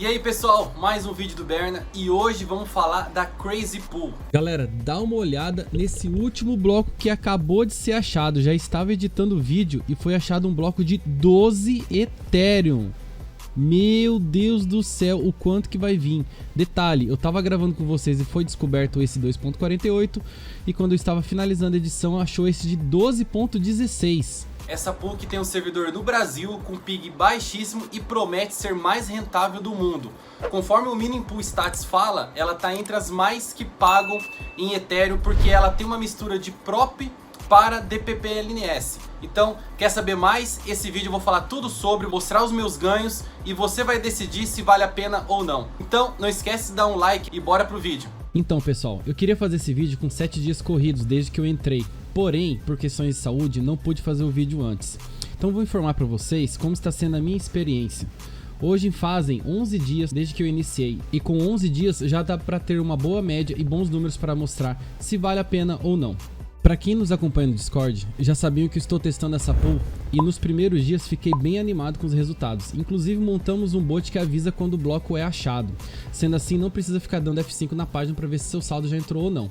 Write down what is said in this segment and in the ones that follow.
E aí pessoal, mais um vídeo do Berna e hoje vamos falar da Crazy Pool. Galera, dá uma olhada nesse último bloco que acabou de ser achado. Já estava editando o vídeo e foi achado um bloco de 12 Ethereum. Meu Deus do céu, o quanto que vai vir. Detalhe, eu tava gravando com vocês e foi descoberto esse 2.48 e quando eu estava finalizando a edição achou esse de 12.16. Essa pool que tem um servidor no Brasil com pig baixíssimo e promete ser mais rentável do mundo. Conforme o Mining Pool Stats fala, ela tá entre as mais que pagam em Ethereum porque ela tem uma mistura de prop para DPPLNS. Então, quer saber mais? Esse vídeo eu vou falar tudo sobre, mostrar os meus ganhos e você vai decidir se vale a pena ou não. Então, não esquece de dar um like e bora pro vídeo. Então pessoal, eu queria fazer esse vídeo com 7 dias corridos desde que eu entrei. Porém, por questões de saúde, não pude fazer o vídeo antes. Então vou informar para vocês como está sendo a minha experiência. Hoje fazem 11 dias desde que eu iniciei e com 11 dias já dá para ter uma boa média e bons números para mostrar se vale a pena ou não. Para quem nos acompanha no Discord, já sabiam que eu estou testando essa pool e nos primeiros dias fiquei bem animado com os resultados. Inclusive montamos um bot que avisa quando o bloco é achado. Sendo assim, não precisa ficar dando F5 na página para ver se seu saldo já entrou ou não.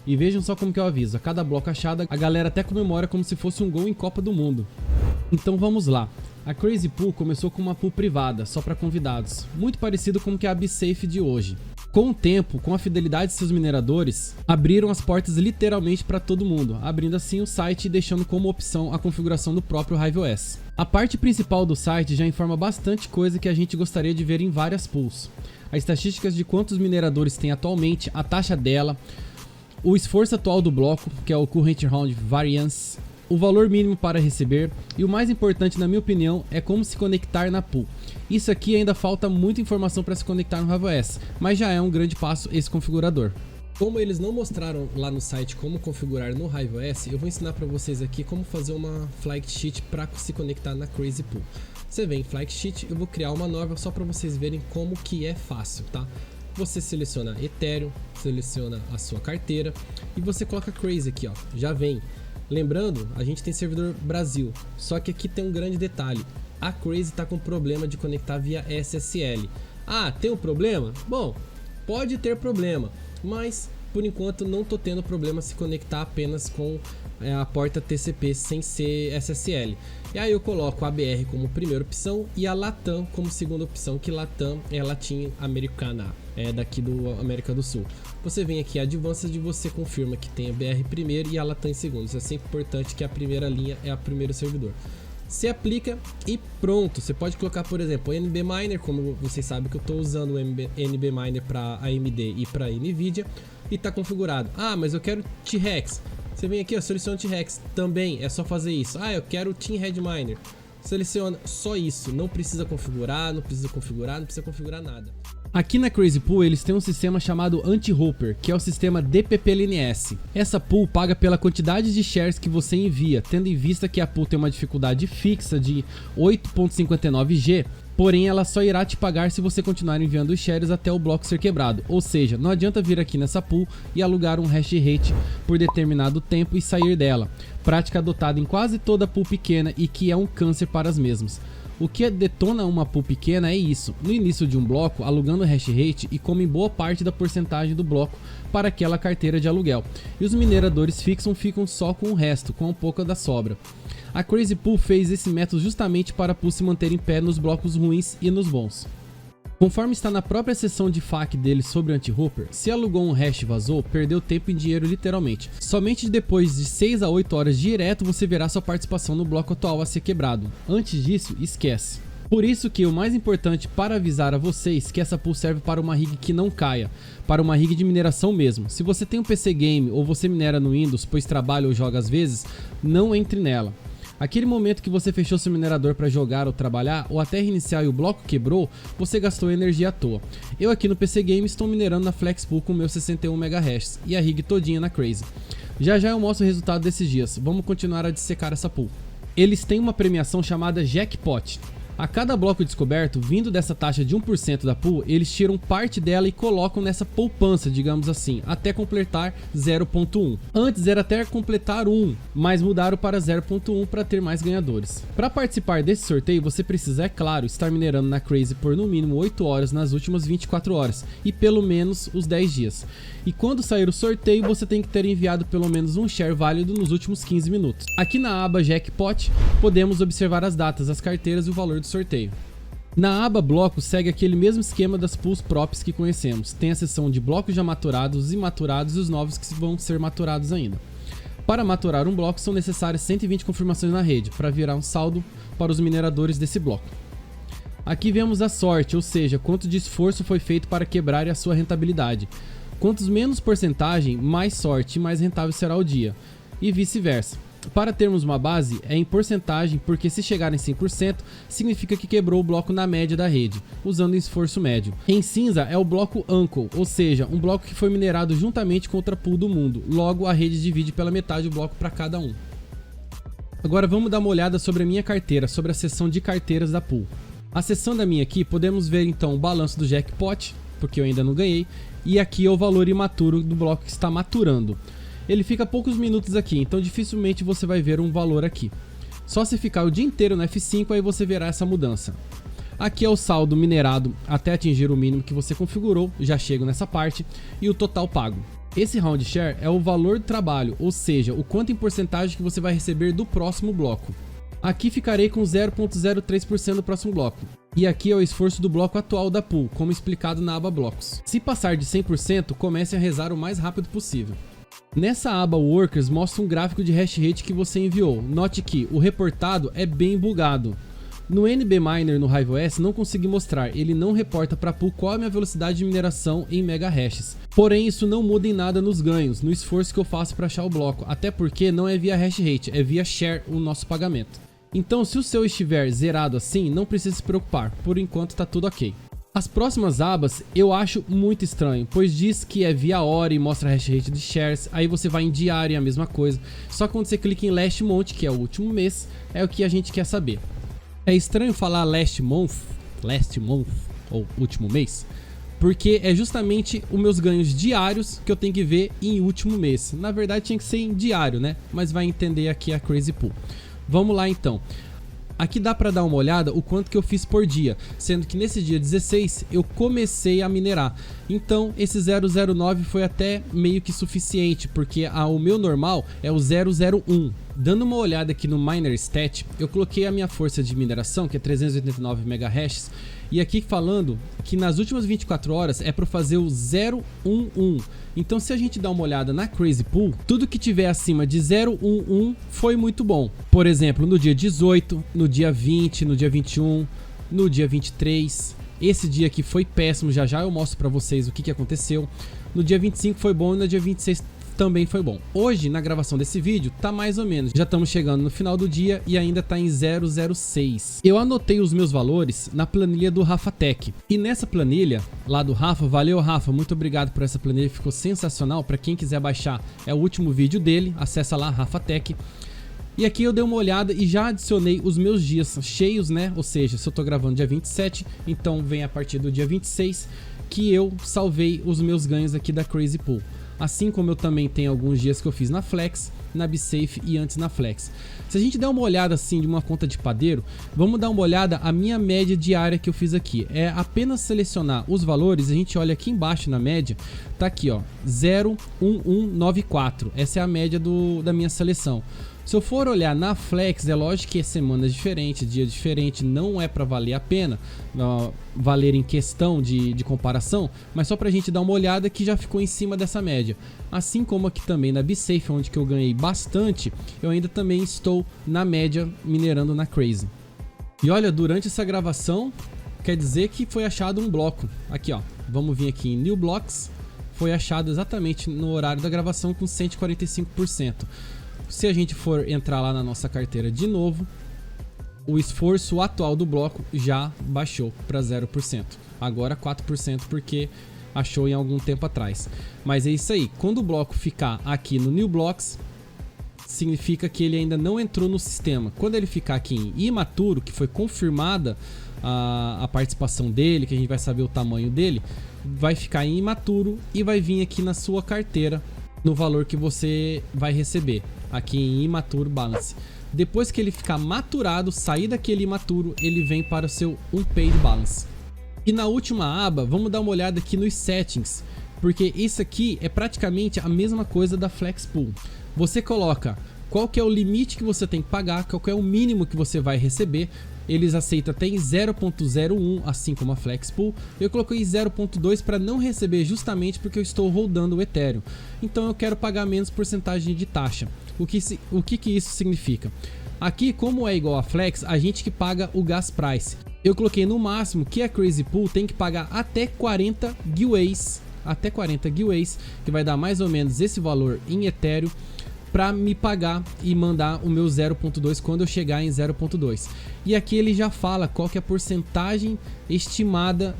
E vejam só como que eu aviso, a cada bloco achado a galera até comemora como se fosse um gol em Copa do Mundo. Então vamos lá. A Crazy Pool começou com uma pool privada, só para convidados, muito parecido com o que é a BSafe de hoje. Com o tempo, com a fidelidade de seus mineradores, abriram as portas literalmente para todo mundo, abrindo assim o site e deixando como opção a configuração do próprio HiveOS. A parte principal do site já informa bastante coisa que a gente gostaria de ver em várias pools. As estatísticas de quantos mineradores tem atualmente, a taxa dela, o esforço atual do bloco, que é o Current Round Variance, o valor mínimo para receber e o mais importante na minha opinião é como se conectar na pool. Isso aqui ainda falta muita informação para se conectar no HiveOS, mas já é um grande passo esse configurador. Como eles não mostraram lá no site como configurar no HiveOS, eu vou ensinar para vocês aqui como fazer uma flag sheet para se conectar na Crazy Pool. Você vem em flag sheet, eu vou criar uma nova só para vocês verem como que é fácil, tá? Você seleciona Ethereum, seleciona a sua carteira e você coloca Crazy aqui, ó, já vem. Lembrando, a gente tem servidor Brasil, só que aqui tem um grande detalhe, a Crazy está com problema de conectar via SSL. Ah, tem um problema? Bom, pode ter problema, mas por enquanto não tô tendo problema se conectar apenas com a porta TCP sem ser SSL. E aí eu coloco a BR como primeira opção e a Latam como segunda opção, que Latam é Latin Americana, é daqui do América do Sul. Você vem aqui em Advanced e você confirma que tem a BR primeiro e a Latam em segundo. Isso é sempre importante que a primeira linha é a primeiro servidor. Você aplica e pronto, você pode colocar por exemplo o NB Miner, como vocês sabem que eu estou usando o NB Miner para AMD e para Nvidia e está configurado. Ah, mas eu quero T-Rex. Você vem aqui, ó, seleciona T-Rex, também é só fazer isso. Ah, eu quero Team Red Miner. Seleciona só isso, não precisa configurar, não precisa configurar nada. Aqui na Crazy Pool eles têm um sistema chamado Anti-Hooper, que é o sistema DPPLNS. Essa pool paga pela quantidade de shares que você envia, tendo em vista que a pool tem uma dificuldade fixa de 8.59 G, porém ela só irá te pagar se você continuar enviando os shares até o bloco ser quebrado. Ou seja, não adianta vir aqui nessa pool e alugar um hash rate por determinado tempo e sair dela. Prática adotada em quase toda pool pequena e que é um câncer para as mesmas. O que detona uma pool pequena é isso, no início de um bloco alugando hash rate e comem boa parte da porcentagem do bloco para aquela carteira de aluguel. E os mineradores ficam só com o resto, com um pouco da sobra. A Crazy Pool fez esse método justamente para a pool se manter em pé nos blocos ruins e nos bons. Conforme está na própria seção de FAQ dele sobre o Anti-Hooper, se alugou um hash e vazou, perdeu tempo e dinheiro literalmente. Somente depois de 6 a 8 horas direto você verá sua participação no bloco atual a ser quebrado. Antes disso, esquece. Por isso que o mais importante para avisar a vocês que essa pool serve para uma rig que não caia, para uma rig de mineração mesmo. Se você tem um PC game ou você minera no Windows, pois trabalha ou joga às vezes, não entre nela. Aquele momento que você fechou seu minerador para jogar ou trabalhar, ou até reiniciar e o bloco quebrou, você gastou energia à toa. Eu aqui no PC Game estou minerando na Flexpool com meu 61 MHz e a rig todinha na Crazy. Já já eu mostro o resultado desses dias, vamos continuar a dissecar essa pool. Eles têm uma premiação chamada Jackpot. A cada bloco descoberto, vindo dessa taxa de 1% da pool, eles tiram parte dela e colocam nessa poupança, digamos assim, até completar 0.1. Antes era até completar 1, mas mudaram para 0.1 para ter mais ganhadores. Para participar desse sorteio, você precisa, é claro, estar minerando na Crazy por no mínimo 8 horas nas últimas 24 horas e pelo menos os 10 dias. E quando sair o sorteio, você tem que ter enviado pelo menos um share válido nos últimos 15 minutos. Aqui na aba Jackpot, podemos observar as datas, as carteiras e o valor do sorteio. Na aba Blocos, segue aquele mesmo esquema das pools props que conhecemos. Tem a seção de blocos já maturados, imaturados e os novos que vão ser maturados ainda. Para maturar um bloco, são necessárias 120 confirmações na rede, para virar um saldo para os mineradores desse bloco. Aqui vemos a sorte, ou seja, quanto de esforço foi feito para quebrar a sua rentabilidade. Quantos menos porcentagem, mais sorte e mais rentável será o dia, e vice-versa. Para termos uma base, é em porcentagem, porque se chegar em 100%, significa que quebrou o bloco na média da rede, usando esforço médio. Em cinza é o bloco Uncle, ou seja, um bloco que foi minerado juntamente com outra pool do mundo, logo a rede divide pela metade o bloco para cada um. Agora vamos dar uma olhada sobre a minha carteira, sobre a seção de carteiras da pool. A seção da minha aqui, podemos ver então o balanço do jackpot, porque eu ainda não ganhei, e aqui é o valor imaturo do bloco que está maturando. Ele fica poucos minutos aqui, então dificilmente você vai ver um valor aqui. Só se ficar o dia inteiro no F5, aí você verá essa mudança. Aqui é o saldo minerado até atingir o mínimo que você configurou, já chego nessa parte, e o total pago. Esse round share é o valor do trabalho, ou seja, o quanto em porcentagem que você vai receber do próximo bloco. Aqui ficarei com 0.03% do próximo bloco. E aqui é o esforço do bloco atual da pool, como explicado na aba Blocos. Se passar de 100%, comece a rezar o mais rápido possível. Nessa aba Workers mostra um gráfico de hash rate que você enviou. Note que o reportado é bem bugado. No NB Miner no HiveOS não consegui mostrar, ele não reporta para a pool qual é a minha velocidade de mineração em megahashes. Porém isso não muda em nada nos ganhos, no esforço que eu faço para achar o bloco, até porque não é via hash rate, é via share o nosso pagamento. Então se o seu estiver zerado assim, não precisa se preocupar, por enquanto tá tudo ok. As próximas abas eu acho muito estranho, pois diz que é via hora e mostra a hash rate de shares, aí você vai em diário e a mesma coisa, só que quando você clica em last month, que é o último mês, é o que a gente quer saber. É estranho falar last month ou último mês, porque é justamente os meus ganhos diários que eu tenho que ver em último mês. Na verdade tinha que ser em diário, né? Mas vai entender aqui a Crazy Pool. Vamos lá então. Aqui dá para dar uma olhada o quanto que eu fiz por dia, sendo que nesse dia 16 eu comecei a minerar. Então esse 009 foi até meio que suficiente, porque o meu normal é o 001. Dando uma olhada aqui no Miner Stat, eu coloquei a minha força de mineração, que é 389 MHz, e aqui falando que nas últimas 24 horas é para fazer o 011. Então se a gente dá uma olhada na Crazy Pool, tudo que tiver acima de 011 foi muito bom. Por exemplo, no dia 18, no dia 20, no dia 21, no dia 23. Esse dia aqui foi péssimo, já eu mostro para vocês o que aconteceu. No dia 25 foi bom e no dia 26 também foi bom. Hoje, na gravação desse vídeo, tá mais ou menos. Já estamos chegando no final do dia e ainda tá em 006. Eu anotei os meus valores na planilha do Rafa Tech. E nessa planilha, lá do Rafa, valeu Rafa, muito obrigado por essa planilha, ficou sensacional. Para quem quiser baixar, é o último vídeo dele, acessa lá, Rafa Tech. E aqui eu dei uma olhada e já adicionei os meus dias cheios, né? Ou seja, se eu tô gravando dia 27, então vem a partir do dia 26 que eu salvei os meus ganhos aqui da Crazy Pool. Assim como eu também tenho alguns dias que eu fiz na Flex, na BSafe e antes na Flex. Se a gente der uma olhada assim de uma conta de padeiro, vamos dar uma olhada a minha média diária que eu fiz aqui. É apenas selecionar os valores, a gente olha aqui embaixo na média, tá aqui ó, 01194. Essa é a média da minha seleção. Se eu for olhar na Flex, é lógico que é semanas diferentes, dias diferentes, não é para valer a pena, valer em questão de comparação, mas só pra gente dar uma olhada que já ficou em cima dessa média. Assim como aqui também na BSafe, onde que eu ganhei bastante, eu ainda também estou na média minerando na Crazy. E olha, durante essa gravação, quer dizer que foi achado um bloco. Aqui ó, vamos vir aqui em New Blocks, foi achado exatamente no horário da gravação com 145%. Se a gente for entrar lá na nossa carteira de novo, o esforço atual do bloco já baixou para 0%. Agora 4% porque achou em algum tempo atrás. Mas é isso aí, quando o bloco ficar aqui no New Blocks, significa que ele ainda não entrou no sistema. Quando ele ficar aqui em imaturo, que foi confirmada a participação dele, que a gente vai saber o tamanho dele, vai ficar em imaturo e vai vir aqui na sua carteira no valor que você vai receber, aqui em imaturo balance. Depois que ele ficar maturado, sair daquele imaturo, ele vem para o seu unpaid balance. E na última aba, vamos dar uma olhada aqui nos settings, porque isso aqui é praticamente a mesma coisa da Flex Pool. Você coloca qual que é o limite que você tem que pagar, qual que é o mínimo que você vai receber. Eles aceitam até em 0.01, assim como a Flex Pool. Eu coloquei 0.2 para não receber, justamente porque eu estou rodando o Ethereum. Então eu quero pagar menos porcentagem de taxa. O que isso significa? Aqui, como é igual a Flex, a gente que paga o gas price. Eu coloquei no máximo que a Crazy Pool tem que pagar até 40 giveaways, que vai dar mais ou menos esse valor em Ethereum, para me pagar e mandar o meu 0.2 quando eu chegar em 0.2. E aqui ele já fala qual que é a porcentagem estimada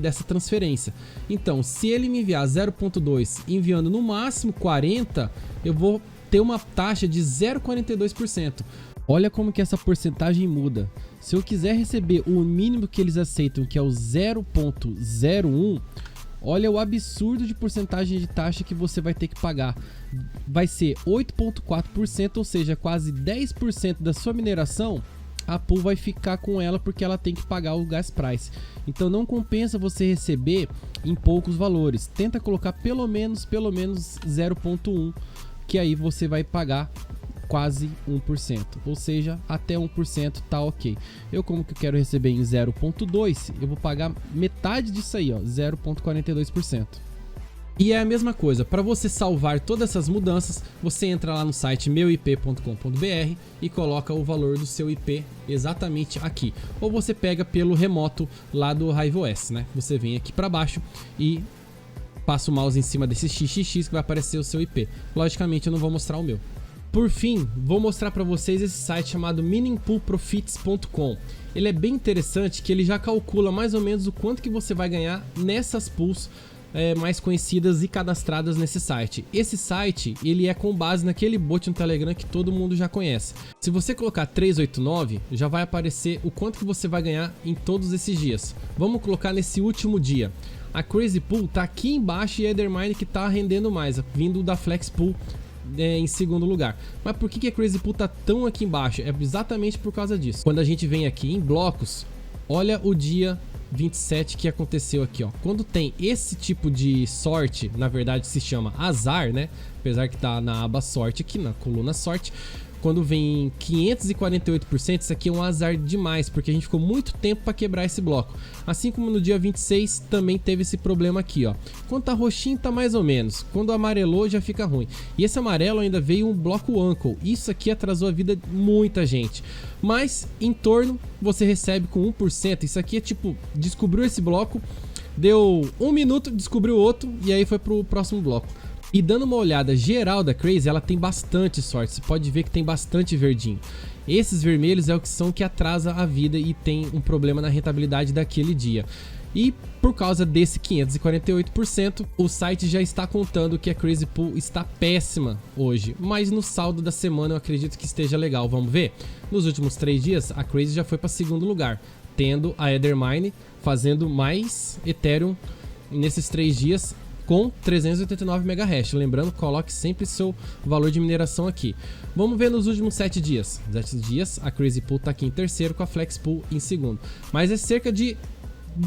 dessa transferência. Então, se ele me enviar 0.2 enviando no máximo 40, eu vou ter uma taxa de 0,42%. Olha como que essa porcentagem muda. Se eu quiser receber o mínimo que eles aceitam, que é o 0.01, olha o absurdo de porcentagem de taxa que você vai ter que pagar. Vai ser 8,4%, ou seja, quase 10% da sua mineração, a pool vai ficar com ela porque ela tem que pagar o gas price. Então não compensa você receber em poucos valores. Tenta colocar pelo menos 0,1, que aí você vai pagar quase 1%, ou seja, até 1% tá ok. Eu, como que eu quero receber em 0.2, eu vou pagar metade disso aí, ó, 0,42%. E é a mesma coisa, para você salvar todas essas mudanças, você entra lá no site meuip.com.br e coloca o valor do seu IP exatamente aqui. Ou você pega pelo remoto lá do HiveOS, né? Você vem aqui para baixo e passa o mouse em cima desse XXX que vai aparecer o seu IP. Logicamente eu não vou mostrar o meu. Por fim, vou mostrar para vocês esse site chamado miningpoolprofits.com. Ele é bem interessante, que ele já calcula mais ou menos o quanto que você vai ganhar nessas pools mais conhecidas e cadastradas nesse site. Esse site, ele é com base naquele bot no Telegram que todo mundo já conhece. Se você colocar 389, já vai aparecer o quanto que você vai ganhar em todos esses dias. Vamos colocar nesse último dia. A Crazy Pool tá aqui embaixo e a Ethermine que tá rendendo mais, vindo da Flex Pool em segundo lugar. Mas por que a Crazy Pool tá tão aqui embaixo? É exatamente por causa disso. Quando a gente vem aqui em blocos, olha o dia 27 que aconteceu aqui, ó. Quando tem esse tipo de sorte, na verdade se chama azar, né? Apesar que tá na aba sorte aqui, na coluna sorte. Quando vem 548%, isso aqui é um azar demais, porque a gente ficou muito tempo para quebrar esse bloco. Assim como no dia 26 também teve esse problema aqui, ó. Quando tá roxinho tá mais ou menos, quando amarelou já fica ruim. E esse amarelo ainda veio um bloco uncle, isso aqui atrasou a vida de muita gente. Mas em torno você recebe com 1%, isso aqui é tipo, descobriu esse bloco, deu 1 minuto, descobriu outro e aí foi pro próximo bloco. E dando uma olhada geral da Crazy, ela tem bastante sorte, você pode ver que tem bastante verdinho. Esses vermelhos é o que são que atrasa a vida e tem um problema na rentabilidade daquele dia. E por causa desse 548%, o site já está contando que a Crazy Pool está péssima hoje. Mas no saldo da semana eu acredito que esteja legal, vamos ver? Nos últimos 3 dias, a Crazy já foi para segundo lugar, tendo a Ethermine fazendo mais Ethereum nesses 3 dias, com 389 MHz. Lembrando, coloque sempre seu valor de mineração aqui. Vamos ver nos últimos 7 dias. 7 dias, a Crazy Pool está aqui em terceiro, com a Flex Pool em segundo. Mas é cerca de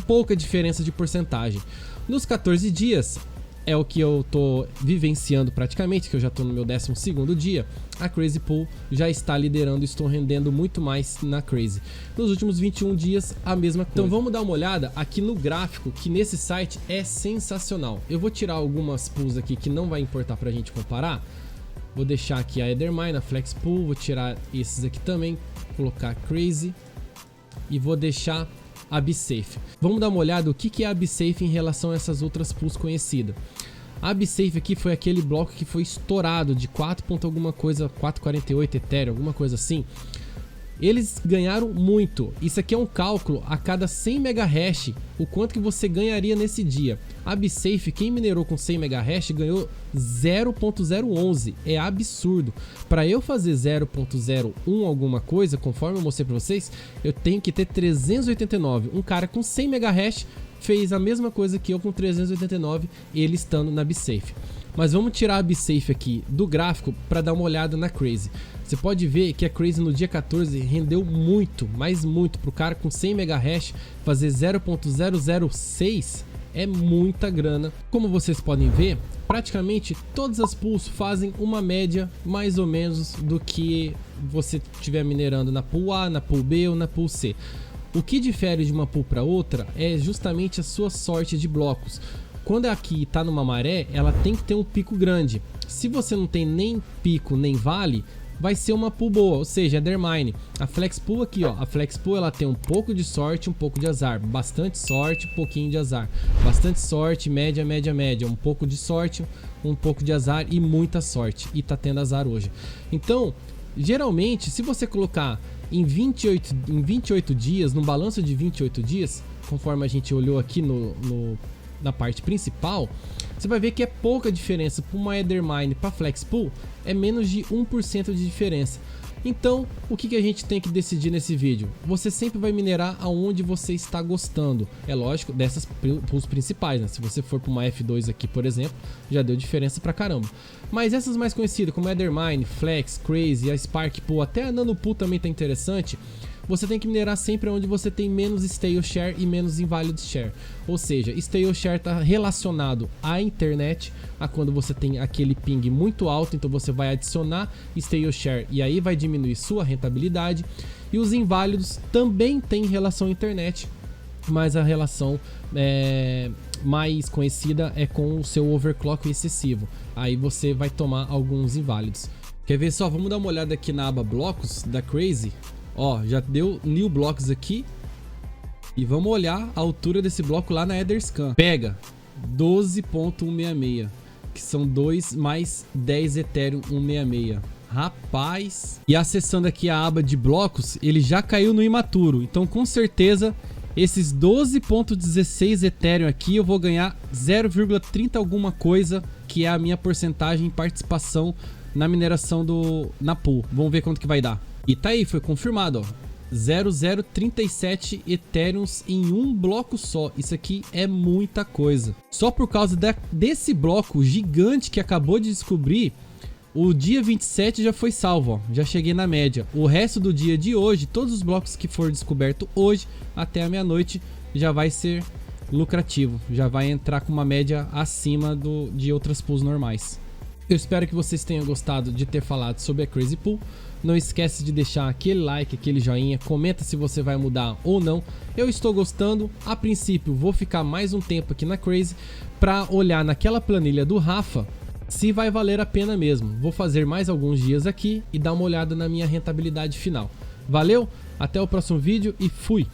pouca diferença de porcentagem. Nos 14 dias, é o que eu tô vivenciando praticamente, que eu já tô no meu 12º dia, a Crazy Pool já está liderando, estou rendendo muito mais na Crazy. Nos últimos 21 dias, a mesma coisa. Então vamos dar uma olhada aqui no gráfico, que nesse site é sensacional. Eu vou tirar algumas pools aqui que não vai importar pra gente comparar. Vou deixar aqui a Ethermine, a Flex Pool, vou tirar esses aqui também, colocar Crazy e vou deixar a BSafe. Vamos dar uma olhada o que é a BSafe em relação a essas outras pools conhecidas. A BSafe aqui foi aquele bloco que foi estourado de 4 ponto alguma coisa, 448 Ethereum, alguma coisa assim. Eles ganharam muito. Isso aqui é um cálculo a cada 100 MHz, o quanto que você ganharia nesse dia. A BitSafe, quem minerou com 100 MHz ganhou 0.011. É absurdo. Para eu fazer 0.01 alguma coisa, conforme eu mostrei para vocês, eu tenho que ter 389. Um cara com 100 MHz fez a mesma coisa que eu com 389, ele estando na BitSafe. Mas vamos tirar a BitSafe aqui do gráfico para dar uma olhada na Crazy. Você pode ver que a Crazy no dia 14 rendeu muito, mas muito, para o cara com 100 MHz fazer 0.006 é muita grana. Como vocês podem ver, praticamente todas as pools fazem uma média mais ou menos do que você estiver minerando na pool A, na pool B ou na pool C. O que difere de uma pool para outra é justamente a sua sorte de blocos. Quando aqui está numa maré, ela tem que ter um pico grande. Se você não tem nem pico nem vale, vai ser uma pool boa, ou seja, Nethermine. A Flex Pool aqui, ó, a Flex Pool ela tem um pouco de sorte, um pouco de azar, bastante sorte, um pouquinho de azar, bastante sorte, média, média, média, um pouco de sorte, um pouco de azar e muita sorte. E tá tendo azar hoje. Então, geralmente, se você colocar em 28 dias, no balanço de 28 dias, conforme a gente olhou aqui na parte principal, você vai ver que é pouca diferença para uma Nethermine para Flex Pool, é menos de 1% de diferença. Então, o que a gente tem que decidir nesse vídeo? Você sempre vai minerar aonde você está gostando. É lógico, dessas pools principais, né? Se você for para uma F2 aqui, por exemplo, já deu diferença pra caramba. Mas essas mais conhecidas, como Nethermine, Flex, Crazy, a Spark Pool, até a Nano Pool também tá interessante. Você tem que minerar sempre onde você tem menos stale share e menos invalid share. Ou seja, stale share está relacionado à internet, a quando você tem aquele ping muito alto, então você vai adicionar stale share e aí vai diminuir sua rentabilidade. E os inválidos também têm relação à internet, mas a relação mais conhecida é com o seu overclock excessivo. Aí você vai tomar alguns inválidos. Quer ver só? Vamos dar uma olhada aqui na aba blocos da Crazy. Ó, já deu new blocks aqui. E vamos olhar a altura desse bloco lá na Etherscan. Pega 12.166, que são 2 mais 10 Ethereum 166. Rapaz. E acessando aqui a aba de blocos, ele já caiu no imaturo. Então com certeza esses 12.16 Ethereum aqui eu vou ganhar 0,30 alguma coisa, que é a minha porcentagem em participação na mineração na pool. Vamos ver quanto que vai dar. E tá aí, foi confirmado, ó. 0,037 Ethereums em um bloco só. Isso aqui é muita coisa. Só por causa desse bloco gigante que acabou de descobrir, o dia 27 já foi salvo, ó. Já cheguei na média. O resto do dia de hoje, todos os blocos que for descoberto hoje, até a meia-noite, já vai ser lucrativo. Já vai entrar com uma média acima de outras pools normais. Eu espero que vocês tenham gostado de ter falado sobre a Crazy Pool. Não esquece de deixar aquele like, aquele joinha, comenta se você vai mudar ou não. Eu estou gostando, a princípio vou ficar mais um tempo aqui na Crazy para olhar naquela planilha do Rafa se vai valer a pena mesmo. Vou fazer mais alguns dias aqui e dar uma olhada na minha rentabilidade final. Valeu, até o próximo vídeo e fui!